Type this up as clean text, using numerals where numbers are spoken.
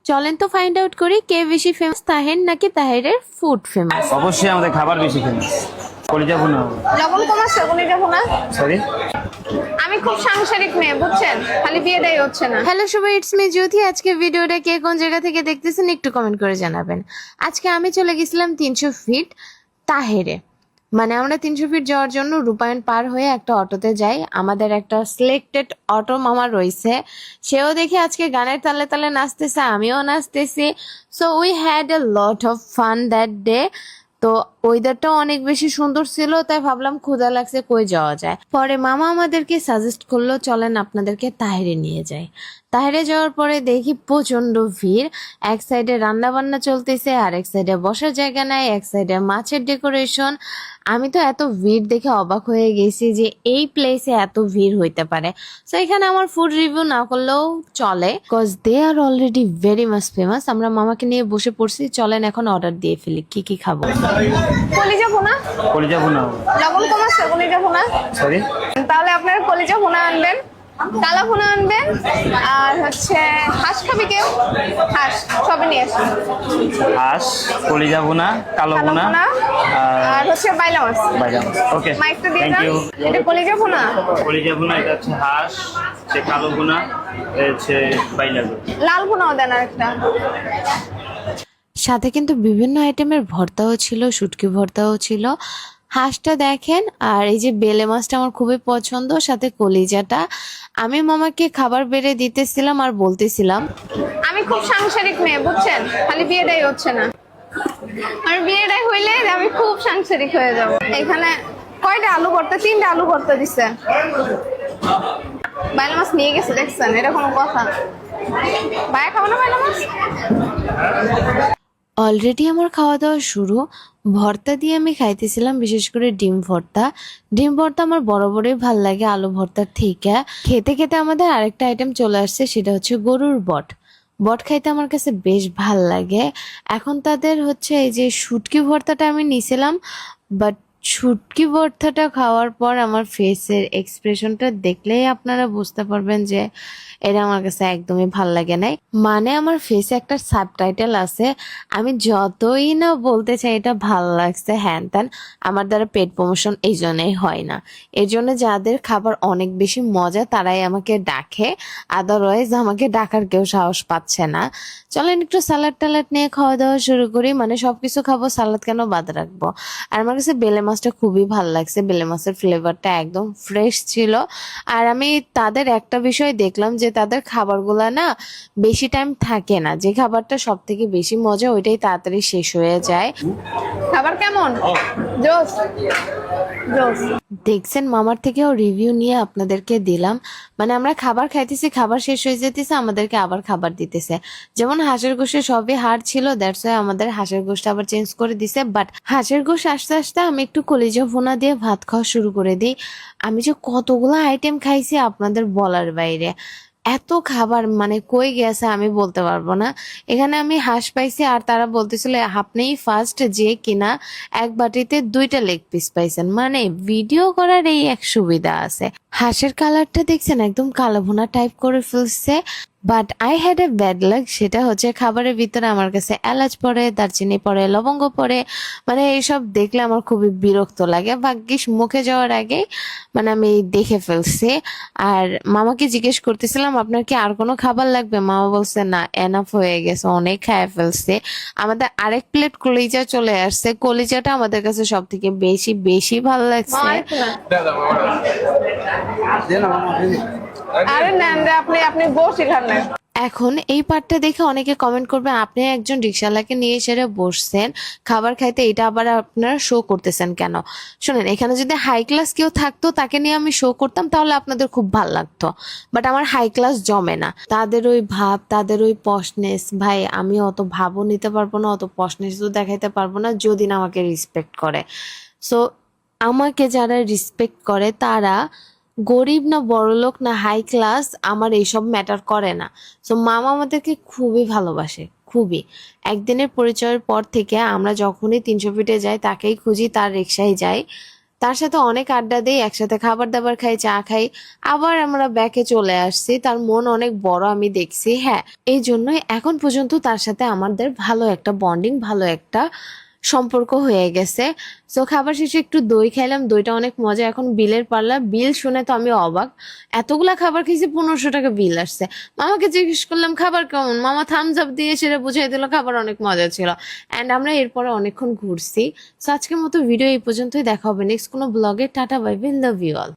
চলেন তো find out করি কে বেশি ফেমাস, তাহের নাকি তাহেরের ফুড ফেমাস। অবশ্যই আমাদের খাবার বেশি ফেমাস। কলিজা ভুনা। লবণ কম আছে কলিজা ভুনা। সরি, আমি খুব সাংসারিক মেয়ে বুঝছেন, খালি বিয়ে দেয় হচ্ছে না। হ্যালো সবাই, ইটস মি জ্যোতি। আজকে ভিডিওটা কে কোন জায়গা থেকে দেখতেছেন একটু কমেন্ট করে জানাবেন। আজকে আমি চলে গেছিলাম 300 ফিট তাহেরে। মানে আমরা 300 ফিট যাওয়ার জন্য রূপায়ণ পার হয়ে একটা অটোতে যাই। আমাদের একটা সিলেক্টেড অটো মামা রয়েছে, সেও দেখি আজকে গানের তালে তালে নাচতেছে, আমিও নাচতেছি। So we had a lot of fun that day. তো ওয়েদারটাও অনেক বেশি সুন্দর ছিল, তাই ভাবলাম ক্ষুধা লাগছে, কই যাওয়া যায়। পরে মামা আমাদেরকে সাজেস্ট করলো চলেন আপনাদেরকে তাহেরে নিয়ে যাই। তাহেরে যাওয়ার পরে দেখি প্রচন্ড ভিড়। এক সাইডে রান্না বান্না চলতেছে, আর এক সাইডে বসার জায়গা নাই, এক সাইডে মাছের ডেকোরেশন। আমি তো এত ভিড় দেখে অবাক হয়ে গেছি যে এই প্লেসে এত ভিড় হইতে পারে। সো এখানে আমার ফুড রিভিউ না করলেও চলে, because they are already very much famous. আমরা মামাকে নিয়ে বসে পড়ছি, চলেন এখন অর্ডার দিয়ে ফেলি কি কি খাবো। কলিজা ভুনা। কলিজা ভুনা। লবণ কম আছে কলিজা ভুনা। সরি, তাহলে আপনারা কলিজা ভুনা আনবেন, কালা ভুনা আনবেন, আর হচ্ছে হাঁস খাবি কেউ? হাঁস সবই নিয়ে আসবেন। হাঁস, কলিজা ভুনা, কালো কালো ভুনা ভুনা আর হচ্ছে বাইলা মাছ। বাইলা। ওকে, মাইকটা দিয়ে থ্যাংক যান। ইউ। এটা কলিজা ভুনা। কলিজা ভুনা, এটা হচ্ছে হাঁস, সে কালো ভুনা, এটা হচ্ছে বাইলা। লাল ভুনাও দেন আরেকটা। সাথে কিন্তু বিভিন্ন আইটেমের ভর্তাও ছিল, শুটকি ভর্তাও ছিল। হাঁসটা দেখেন, আর এই যে বেলে মাছটা আমার খুবই পছন্দ, সাথে কলিজাটা। আমি মামাকে খাবার বেড়ে দিতেছিলাম আর বলতেছিলাম আমি খুব সাংসারিক মেয়ে বুঝছেন, খালি বিয়ে দেয় হচ্ছে না। আর বিয়ে দেয় হইলে আমি খুব সাংসারিক হয়ে যাব। এখানে কয়টা আলু ভর্তা? 3টা আলু ভর্তা দিচ্ছে। বাইলা মাছ নিয়ে গেছে দেখছেন, এটা কোনো কথা? ভাইয়া খাবো না বাইলা মাছ? অলরেডি আমার খাওয়া দাওয়া শুরু। ভর্তা দিয়ে আমি খাইতেছিলাম, বিশেষ করে ডিম ভর্তা। ডিম ভর্তা আমার বরাবরই ভাল লাগে আলু ভর্তার থেকে। খেতে খেতে আমাদের আরেকটা আইটেম চলে আসছে, সেটা হচ্ছে গরুর বট। বট খাইতে আমার কাছে বেশ ভাল লাগে। এখন তাদের হচ্ছে এই যে শুটকি ভর্তাটা আমি নিছিলাম, বাট শুটকি ভর্তাটা খাওয়ার পর আমার ফেসের এক্সপ্রেশনটা দেখলেই আপনারা বুঝতে পারবেন যে এটা আমার কাছে একদমই ভাল লাগে নাই। মানে আমার ফেসে একটা সাবটাইটেল আছে, আমি যতই না বলতে চাই এটা ভাল লাগছে হ্যান ত্যান, আমার দ্বারা পেট প্রমোশন এই জন্যই হয় না। এর জন্য যাদের খাবার অনেক বেশি মজা তারাই আমাকে ডাকে, আদারওয়াইজ আমাকে ডাকার কেউ সাহস পাচ্ছে না। চলেন একটু সালাড টালাড নিয়ে খাওয়া দাওয়া শুরু করি। মানে সবকিছু খাবো, সালাদ কেন বাদ রাখবো। আর আমার কাছে বেলে মাছটা খুবই ভালো লাগছে, বেলে মাছের ফ্লেভারটা একদম ফ্রেশ ছিল। আর আমি তাদের একটা বিষয় দেখলাম যে তাদের খাবারগুলা না বেশি টাইম থাকে না, যে খাবারটা সব থেকে বেশি মজা ওইটাই তাড়াতাড়ি শেষ হয়ে যায়। খাবার কেমন? জোস জোস। দেখছেন, মামার থেকেও রিভিউ নিয়ে আপনাদেরকে দিলাম। মানে আমরা খাবার খাইতেছি, খাবার শেষ হয়ে যেতেছে, আমাদেরকে আবার খাবার দিতেছে। যেমন হাঁসের গোশে সবই হাড় ছিল, দ্যাটস ওয়াই আমাদের হাঁসের গোশটা আবার চেঞ্জ করে দিছে। বাট হাঁসের গোশ আসতে আসতে আমি একটু কলিজা ভুনা দিয়ে ভাত খাওয়া শুরু করে দিই। আমি যে কতগুলো আইটেম খাইছি আপনাদের বলার বাইরে। এত খাবার মানে কই গেছে আমি বলতে পারবো না। এখানে আমি হাঁস পাইছি, আর তারা বলতেছিল আপনিই ফার্স্ট যে কিনা এক বাটিতে 2টা লেগ পিস পাইছেন। মানে ভিডিও করার এই এক সুবিধা আছে। হাঁসের কালারটা দেখছেন একদম কালো ভুনা টাইপ করে ফেলছে। But I had a bad luck, সেটা হচ্ছে খাবারের ভিতরে আমার কাছে এলাচ পড়ে, দারচিনি পড়ে, লবঙ্গ পড়ে। মানে এইসব দেখলে আমার খুবই বিরক্ত লাগে। ভাগ্যিস মুখে যাওয়ার আগেই মানে আমি দেখে ফেলছি। আর মামাকে জিজ্ঞেস করতেছিলাম আপনার কি আর কোনো খাবার লাগবে, মামা বলছে না এনাফ হয়ে গেছে, অনেক খায় ফেলছে। আমাদের আরেক প্লেট কলিজা চলে আসছে, কলিজাটা আমাদের কাছে সব থেকে বেশি বেশি ভালো লাগছে। আরে নেন রে, আপনি আপনি বসে খান না। এখন এই পার্টটা দেখে অনেকে কমেন্ট করবে আপনি একজন রিক্সাওয়ালাকে নিয়ে সেরে বসছেন খাবার খাইতে, এটা আবার আপনারা শো করতেছেন কেন? শোনেন, এখানে যদি হাই ক্লাস কেউ থাকতো তাকে নিয়ে আমি শো করতাম তাহলে আপনাদের খুব ভাল লাগতো। বাট আমার হাই ক্লাস জমে না, তাদের ওই ভাব, তাদের ওই পশনেস। ভাই আমি অত ভাবও নিতে পারবো না, অত পশনেসও দেখাইতে পারবো না যদি না আমাকে রেসপেক্ট করে। সো আমাকে যারা রেসপেক্ট করে তারা গরিব না বড়লোক না হাই ক্লাস আমার এইসব ম্যাটার করে না। সো মামা আমাদেরকে খুবই ভালোবাসে, খুবই। একদিনের পরিচয়ের পর থেকে আমরা যখনই 300 ফিটে যাই তাকেই খুঁজি, তার রিক্সায় যাই। তার সাথে অনেক আড্ডা দিই, একসাথে খাবার দাবার খাই, চা খাই, আবার আমরা ব্যাকে চলে আসছি। তার মন অনেক বড় আমি দেখছি, হ্যাঁ এই জন্যই এখন পর্যন্ত তার সাথে আমাদের ভালো একটা বন্ডিং, ভালো একটা সম্পর্ক হয়ে গেছে। তো খাবার শেষে একটু দই খাইলাম, দইটা অনেক মজা। এখন বিলের পাল্লা, বিল শুনে তো আমি অবাক, এতগুলা খাবার খেয়েছি 1500 টাকা বিল আসছে। মামাকে জিজ্ঞেস করলাম খাবার কেমন, মামা থামস আপ দিয়ে সেটা বুঝাই দিল খাবার অনেক মজা ছিল। অ্যান্ড আমরা এরপরে অনেকক্ষণ ঘুরছি। তো আজকের মতো ভিডিও এই পর্যন্তই, দেখা হবে নেক্সট কোনো ব্লগে। Tata bye bye, love you all.